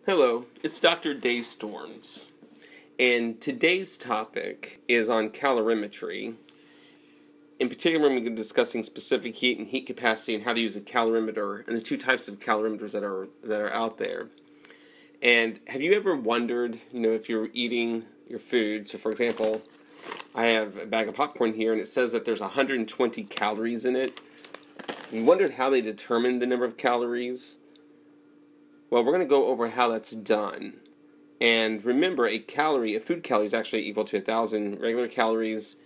Hello, it's Dr. Daystorms, and today's topic is on calorimetry. In particular, we're going to be discussing specific heat and heat capacity and how to use a calorimeter and the two types of calorimeters that are out there. And have you ever wondered, if you're eating your food, so for example, I have a bag of popcorn here and it says that there's 120 calories in it. You wondered how they determine the number of calories? Well, we're going to go over how that's done. And remember, a food calorie is actually equal to 1,000 regular calories,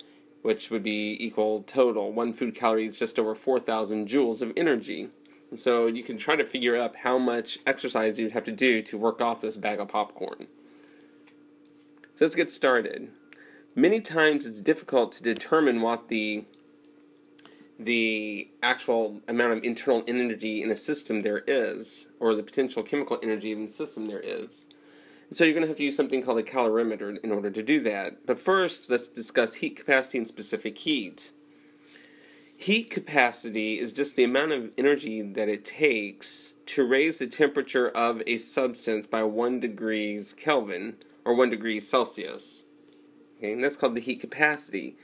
which would be equal total. One food calorie is just over 4,000 joules of energy. And so you can try to figure out how much exercise you'd have to do to work off this bag of popcorn. So let's get started. Many times it's difficult to determine what the actual amount of internal energy in a system there is, or the potential chemical energy in the system there is. And so you're going to have to use something called a calorimeter in order to do that. But first, let's discuss heat capacity and specific heat. Heat capacity is just the amount of energy that it takes to raise the temperature of a substance by 1 degree Kelvin, or 1 degree Celsius. Okay, and that's called the heat capacity.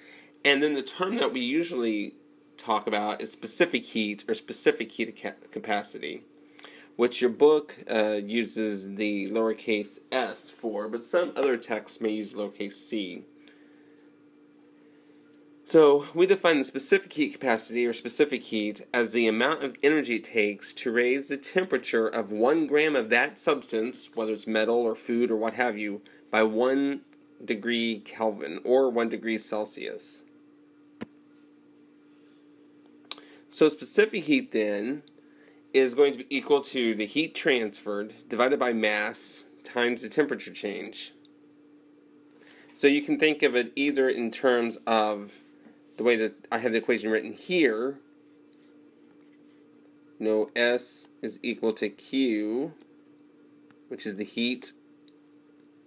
And then the term that we usually talk about is specific heat or specific heat capacity, which your book uses the lowercase s for, but some other texts may use lowercase c. So we define the specific heat capacity or specific heat as the amount of energy it takes to raise the temperature of 1 gram of that substance, whether it's metal or food or what have you, by 1 degree Kelvin or 1 degree Celsius. So specific heat then is going to be equal to the heat transferred divided by mass times the temperature change. So you can think of it either in terms of the way that I have the equation written here. S is equal to Q, which is the heat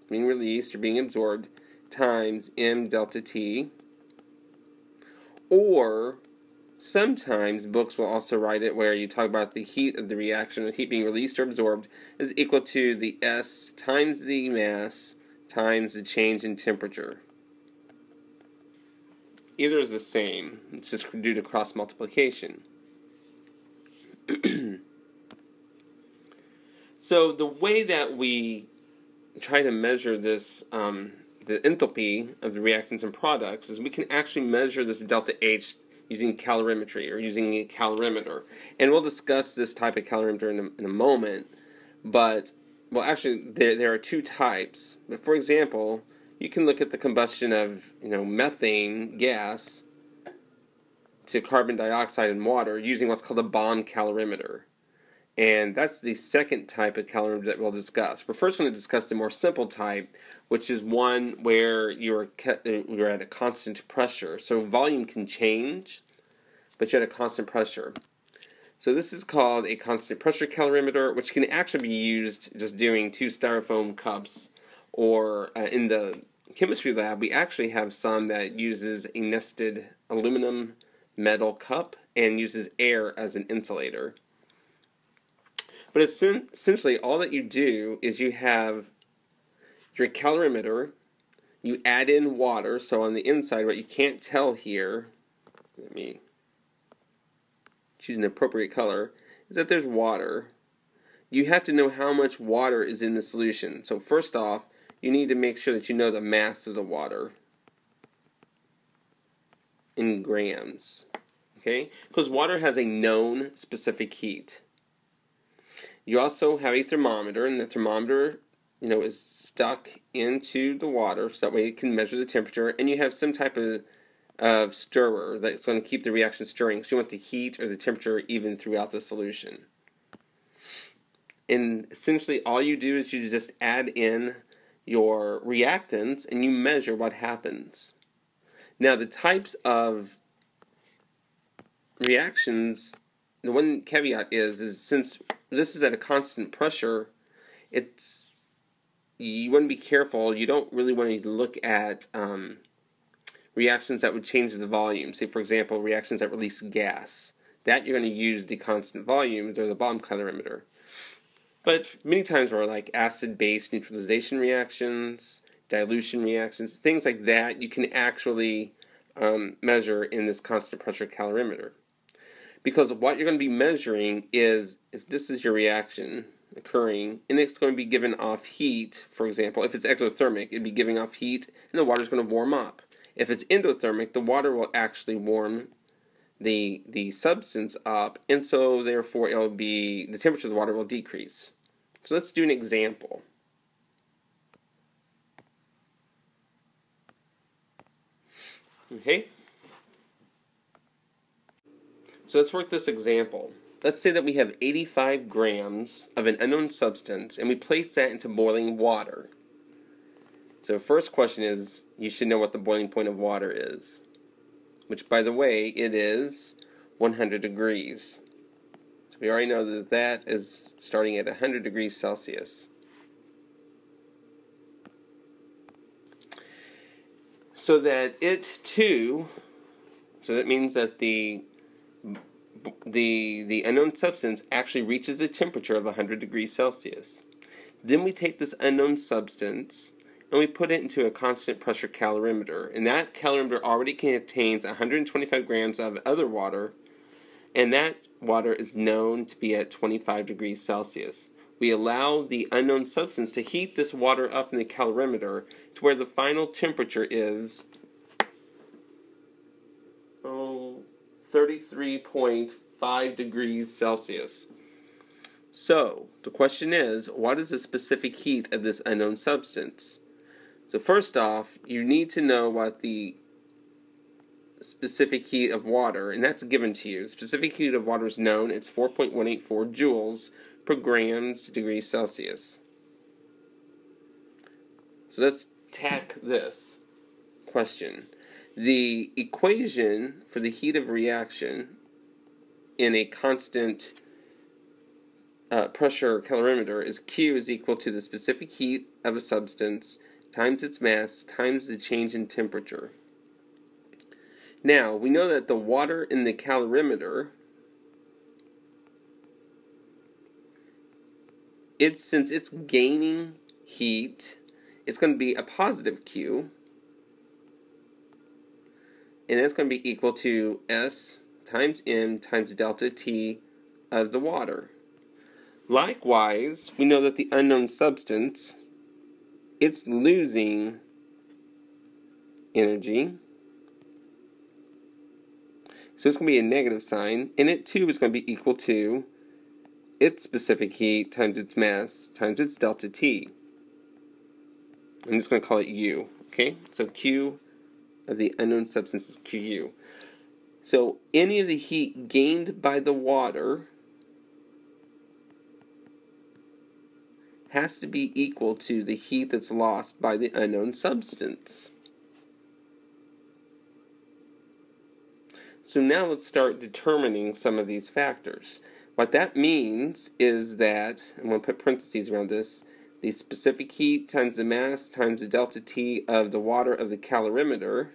being released or being absorbed, times M delta T. Or sometimes books will also write it where you talk about the heat of the reaction, the heat being released or absorbed, is equal to the S times the mass times the change in temperature. Either is the same. It's just due to cross multiplication. So the way that we try to measure this, the enthalpy of the reactants and products, is we can actually measure this delta H using calorimetry or using a calorimeter. And we'll discuss this type of calorimeter in a moment. But, well, actually, there are two types. But for example, you can look at the combustion of, methane gas to carbon dioxide and water using what's called a bomb calorimeter. And that's the second type of calorimeter that we'll discuss. We're first going to discuss the more simple type, which is one where you're at a constant pressure. So volume can change, but you're at a constant pressure. So this is called a constant pressure calorimeter, which can actually be used just doing 2 styrofoam cups. Or in the chemistry lab, we actually have some that uses a nested aluminum metal cup and uses air as an insulator. But essentially, all that you do is you have your calorimeter, you add in water, so on the inside, what you can't tell here, let me choose an appropriate color, is that there's water. You have to know how much water is in the solution. So first off, you need to make sure that you know the mass of the water in grams. Okay? Because water has a known specific heat. You also have a thermometer, and the thermometer, is stuck into the water, so that way it can measure the temperature, and you have some type of stirrer that's going to keep the reaction stirring, so you want the heat or the temperature even throughout the solution. And essentially all you do is you just add in your reactants, and you measure what happens. Now the types of reactions, the one caveat is since this is at a constant pressure, you want to be careful. You don't really want to look at reactions that would change the volume. Say, for example, reactions that release gas. That you're going to use the constant volume or the bomb calorimeter. But many times where like acid-base neutralization reactions, dilution reactions, things like that, you can actually measure in this constant pressure calorimeter. Because what you're going to be measuring is, if this is your reaction occurring, and it's going to be giving off heat, for example, if it's exothermic, it'd be giving off heat, and the water's going to warm up. If it's endothermic, the water will actually warm the substance up, and so therefore it'll be, the temperature of the water will decrease. So let's do an example. Okay? So let's work this example. Let's say that we have 85 grams of an unknown substance, and we place that into boiling water. So the first question is, you should know what the boiling point of water is, which, by the way, it is 100 degrees. So we already know that that is starting at 100 degrees Celsius. So that it too, so that means that the unknown substance actually reaches a temperature of 100 degrees Celsius. Then we take this unknown substance and we put it into a constant pressure calorimeter. And that calorimeter already contains 125 grams of other water, and that water is known to be at 25 degrees Celsius. We allow the unknown substance to heat this water up in the calorimeter to where the final temperature is 33.5 degrees Celsius. So, the question is, what is the specific heat of this unknown substance? So first off, you need to know what the specific heat of water, and that's given to you. The specific heat of water is known. It's 4.184 joules per grams degrees Celsius. So let's tack this question. The equation for the heat of reaction in a constant pressure calorimeter is Q is equal to the specific heat of a substance times its mass times the change in temperature. Now, we know that the water in the calorimeter, since it's gaining heat, it's going to be a positive Q, and that's going to be equal to S times M times delta T of the water. Likewise, we know that the unknown substance, it's losing energy. So it's going to be a negative sign, and it too is going to be equal to its specific heat times its mass times its delta T. I'm just going to call it U. Okay? So Q of the unknown substance is QU. So any of the heat gained by the water has to be equal to the heat that's lost by the unknown substance. So now let's start determining some of these factors. What that means is that, I'm going to put parentheses around this, the specific heat times the mass times the delta T of the water of the calorimeter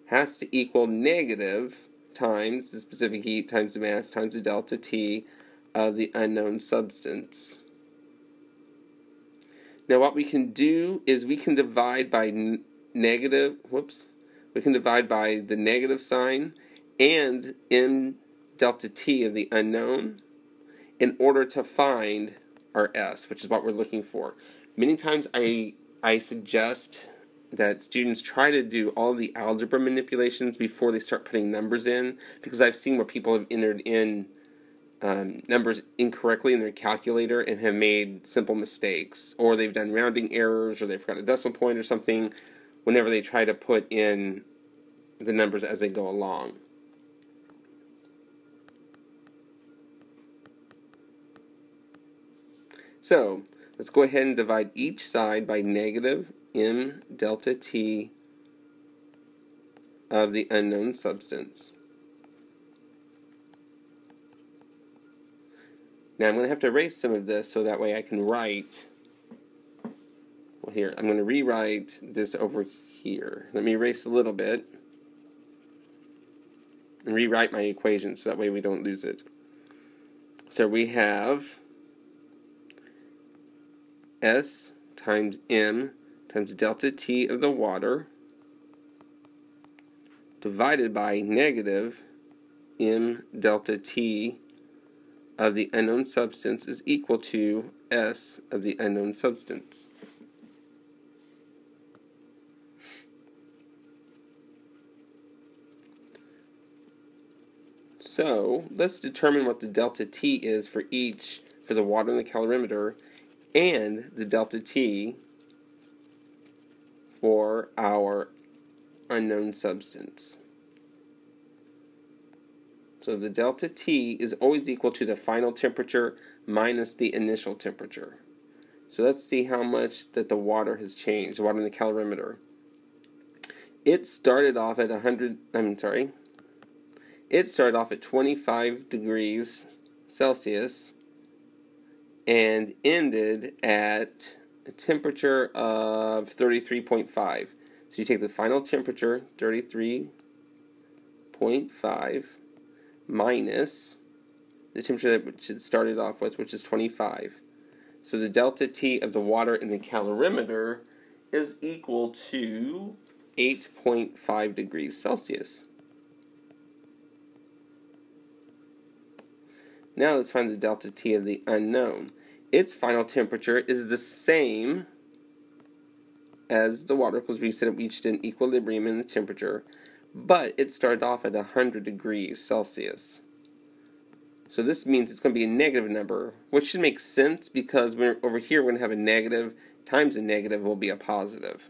has to equal negative times the specific heat times the mass times the delta T of the unknown substance. Now what we can do is we can divide by we can divide by the negative sign and m delta T of the unknown in order to find our S, which is what we're looking for. Many times I suggest that students try to do all the algebra manipulations before they start putting numbers in, because I've seen where people have entered in numbers incorrectly in their calculator and have made simple mistakes, or they've done rounding errors, or they've forgotten a decimal point or something whenever they try to put in the numbers as they go along. So let's go ahead and divide each side by negative m delta T of the unknown substance. Now I'm going to have to erase some of this so that way I can write, well here, I'm going to rewrite this over here. Let me erase a little bit and rewrite my equation so that way we don't lose it. So we have S times M times delta T of the water divided by negative M delta T of the unknown substance is equal to S of the unknown substance. So let's determine what the delta T is for the water in the calorimeter and the delta T for our unknown substance. So the delta T is always equal to the final temperature minus the initial temperature. So let's see how much that the water has changed, the water in the calorimeter. It started off at 25 degrees Celsius and ended at a temperature of 33.5. So you take the final temperature, 33.5, minus the temperature that it started off with, which is 25. So the delta T of the water in the calorimeter is equal to 8.5 degrees Celsius. Now let's find the delta T of the unknown. Its final temperature is the same as the water, because we said it reached an equilibrium in the temperature, but it started off at 100 degrees Celsius. So this means it's going to be a negative number, which should make sense because over here we're going to have a negative times a negative will be a positive.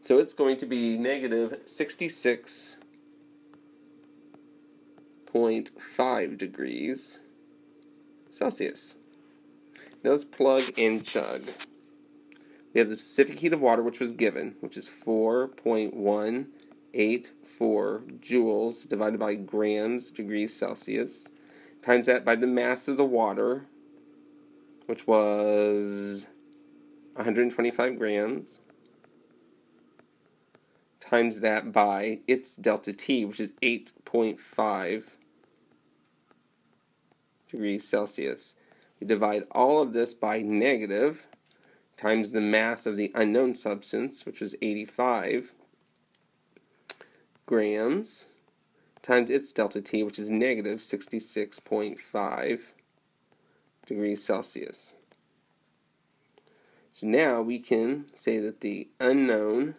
So it's going to be negative 66.5 degrees Celsius. Now let's plug and chug. We have the specific heat of water, which was given, which is 4.184 joules divided by grams degrees Celsius, times that by the mass of the water, which was 125 grams, times that by its delta T, which is 8.5 degrees Celsius. We divide all of this by negative times the mass of the unknown substance, which was 85 grams, times its delta T, which is negative 66.5 degrees Celsius. So now we can say that the unknown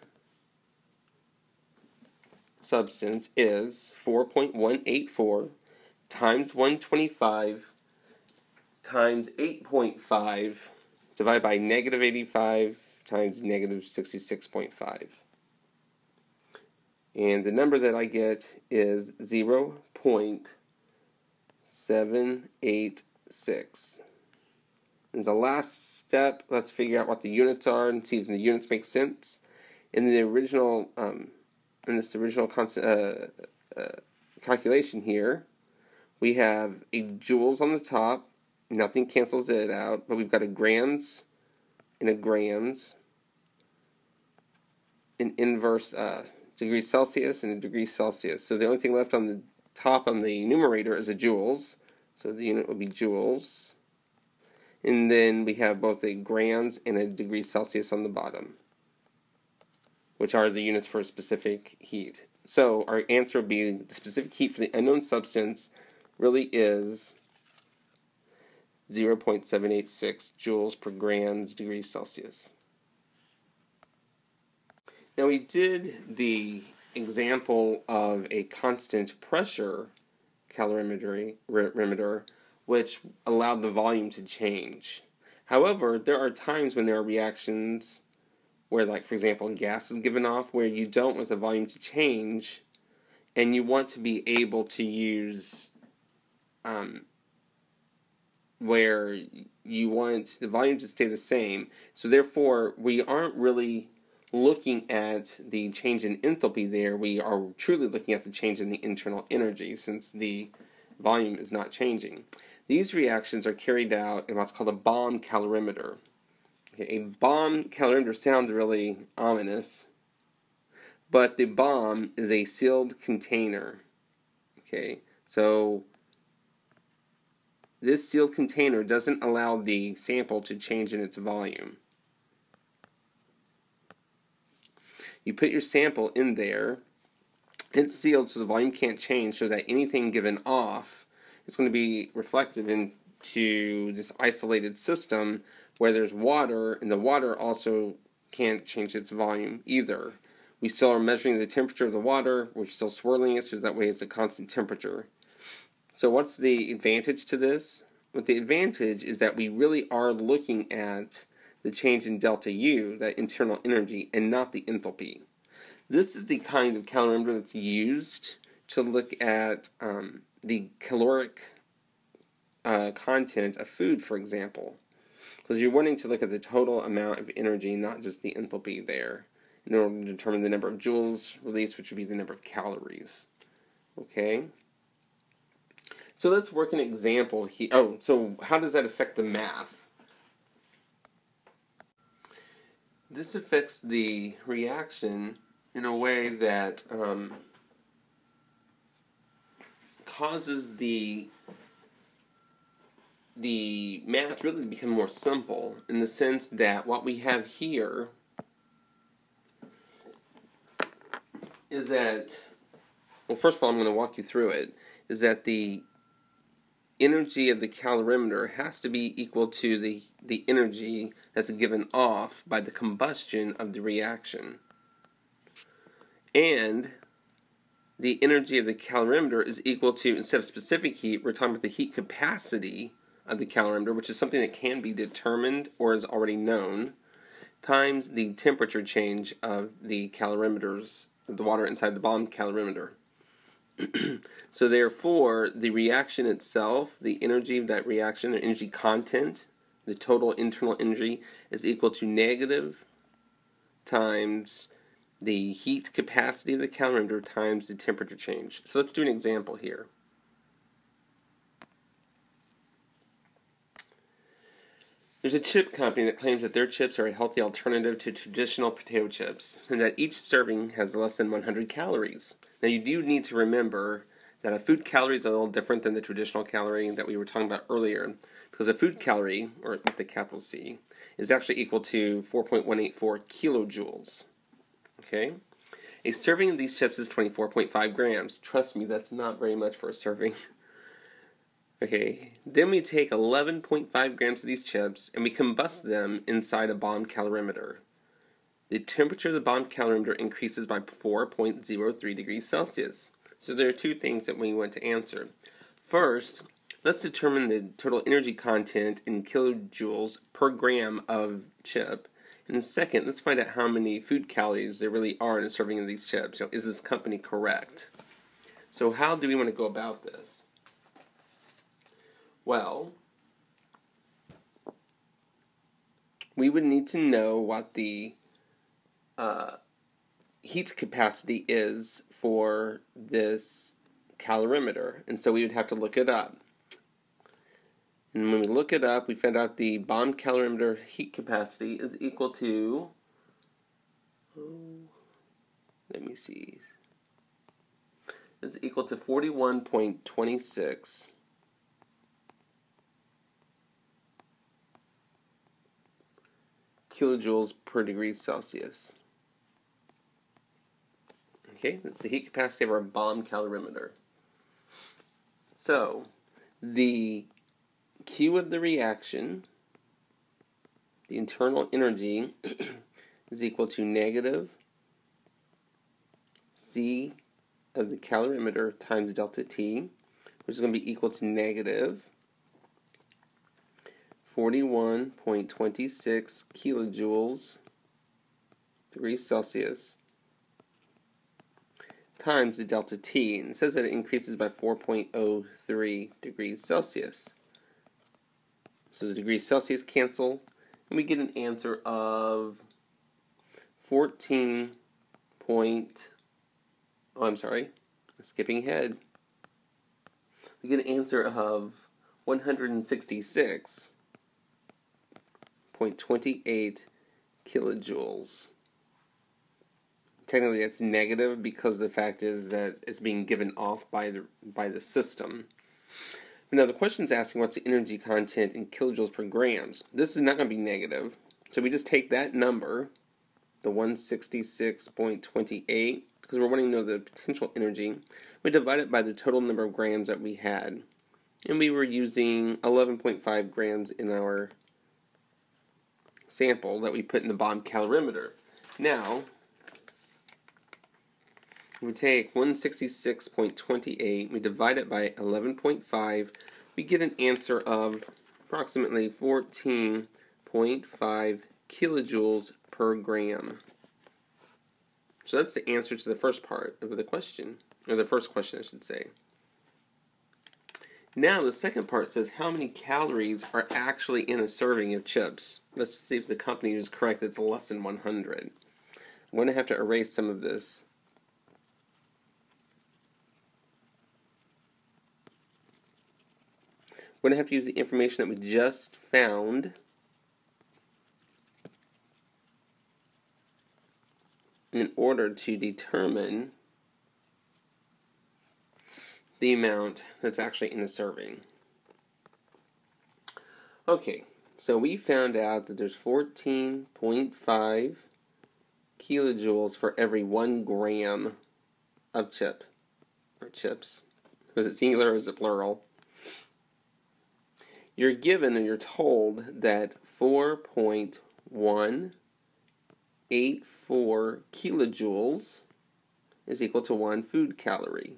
substance is 4.184 times 125 times 8.5 divided by negative 85 times negative 66.5. And the number that I get is 0.786. As the last step, let's figure out what the units are and see if the units make sense. In the original, calculation here, we have a joules on the top. Nothing cancels it out, but we've got a grams and a grams, an inverse degrees Celsius and a degree Celsius. So the only thing left on the top on the numerator is a joules. So the unit will be joules. And then we have both a grams and a degree Celsius on the bottom, which are the units for a specific heat. So our answer would be the specific heat for the unknown substance really is 0.786 joules per grams degrees Celsius. Now we did the example of a constant pressure calorimeter, which allowed the volume to change. However, there are times when there are reactions where, like, for example, gas is given off, where you don't want the volume to change, and you want to be able to use where you want the volume to stay the same. So therefore, we aren't really looking at the change in enthalpy there. We are truly looking at the change in the internal energy, since the volume is not changing. These reactions are carried out in what's called a bomb calorimeter. Okay, a bomb calorimeter sounds really ominous, but the bomb is a sealed container. Okay, so this sealed container doesn't allow the sample to change in its volume. You put your sample in there, it's sealed so the volume can't change, so that anything given off is going to be reflected into this isolated system where there's water, and the water also can't change its volume either. We still are measuring the temperature of the water, we're still swirling it so that way it's a constant temperature. So what's the advantage to this? Well, the advantage is that we really are looking at the change in delta U, that internal energy, and not the enthalpy. This is the kind of calorimeter that's used to look at the caloric content of food, for example. Because you're wanting to look at the total amount of energy, not just the enthalpy there, in order to determine the number of joules released, which would be the number of calories. Okay? So let's work an example here. Oh, so how does that affect the math? This affects the reaction in a way that causes the math really to become more simple, in the sense that what we have here is that, well, first of all, I'm going to walk you through it, is that the energy of the calorimeter has to be equal to the energy that's given off by the combustion of the reaction. And the energy of the calorimeter is equal to, instead of specific heat, we're talking about the heat capacity of the calorimeter, which is something that can be determined or is already known, times the temperature change of the calorimeters, the water inside the bomb calorimeter. So therefore, the reaction itself, the energy of that reaction, the energy content, the total internal energy, is equal to negative times the heat capacity of the calorimeter times the temperature change. So let's do an example here. There's a chip company that claims that their chips are a healthy alternative to traditional potato chips, and that each serving has less than 100 calories. Now you do need to remember that a food calorie is a little different than the traditional calorie that we were talking about earlier, because a food calorie, or with the capital C, is actually equal to 4.184 kilojoules. Okay? A serving of these chips is 24.5 grams. Trust me, that's not very much for a serving. Okay, then we take 11.5 grams of these chips and we combust them inside a bomb calorimeter. The temperature of the bomb calorimeter increases by 4.03 degrees Celsius. So there are two things that we want to answer. First, let's determine the total energy content in kilojoules per gram of chip. And second, let's find out how many food calories there really are in a serving of these chips. You know, is this company correct? So how do we want to go about this? Well, we would need to know what the heat capacity is for this calorimeter, and so we would have to look it up. And when we look it up, we found out the bomb calorimeter heat capacity is equal to, let me see, is equal to 41.26 kilojoules per degree Celsius. Okay, that's the heat capacity of our bomb calorimeter. So, the Q of the reaction, the internal energy, is equal to negative C of the calorimeter times delta T, which is going to be equal to negative 41.26 kilojoules degrees Celsius times the delta T. And it says that it increases by 4.03 degrees Celsius. So the degrees Celsius cancel, and we get an answer of 14 point, skipping ahead. We get an answer of 166.28 kilojoules. Technically that's negative because the fact is that it's being given off by the system. Now the question is asking what's the energy content in kilojoules per grams. This is not going to be negative, so we just take that number, the 166.28, because we're wanting to know the potential energy. We divide it by the total number of grams that we had, and we were using 11.5 grams in our sample that we put in the bottom calorimeter. Now, we take 166.28, we divide it by 11.5, we get an answer of approximately 14.5 kilojoules per gram. So that's the answer to the first part of the question, or the first question I should say. Now the second part says how many calories are actually in a serving of chips. Let's see if the company is correct, it's less than 100. I'm going to have to erase some of this. We're going to have to use the information that we just found in order to determine the amount that's actually in the serving. Okay, so we found out that there's 14.5 kilojoules for every 1 gram of chip, or chips. Was it singular or is it plural? You're given, or you're told, that 4.184 kilojoules is equal to 1 food calorie.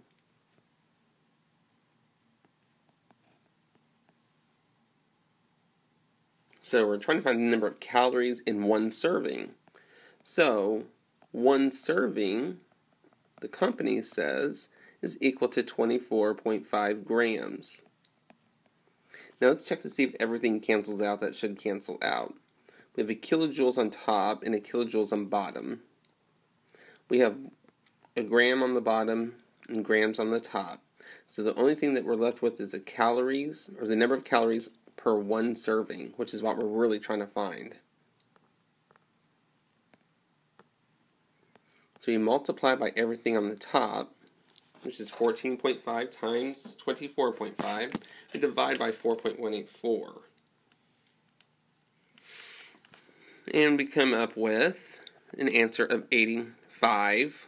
So we're trying to find the number of calories in 1 serving. So 1 serving, the company says, is equal to 24.5 grams. Now let's check to see if everything cancels out. That should cancel out. We have a kilojoules on top and a kilojoules on bottom. We have a gram on the bottom and grams on the top. So the only thing that we're left with is the calories, or the number of calories per 1 serving, which is what we're really trying to find. So we multiply by everything on the top, which is 14.5 times 24.5, and divide by 4.184. And we come up with an answer of 85,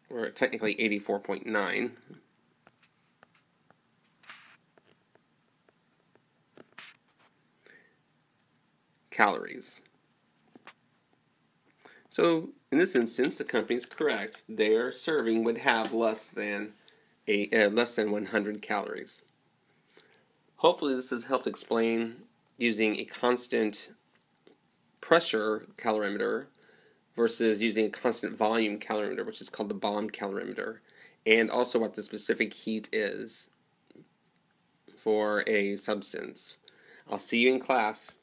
or technically 84.9. Calories. So in this instance, the company is correct. Their serving would have less than 100 calories. Hopefully, this has helped explain using a constant pressure calorimeter versus using a constant volume calorimeter, which is called the bomb calorimeter, and also what the specific heat is for a substance. I'll see you in class.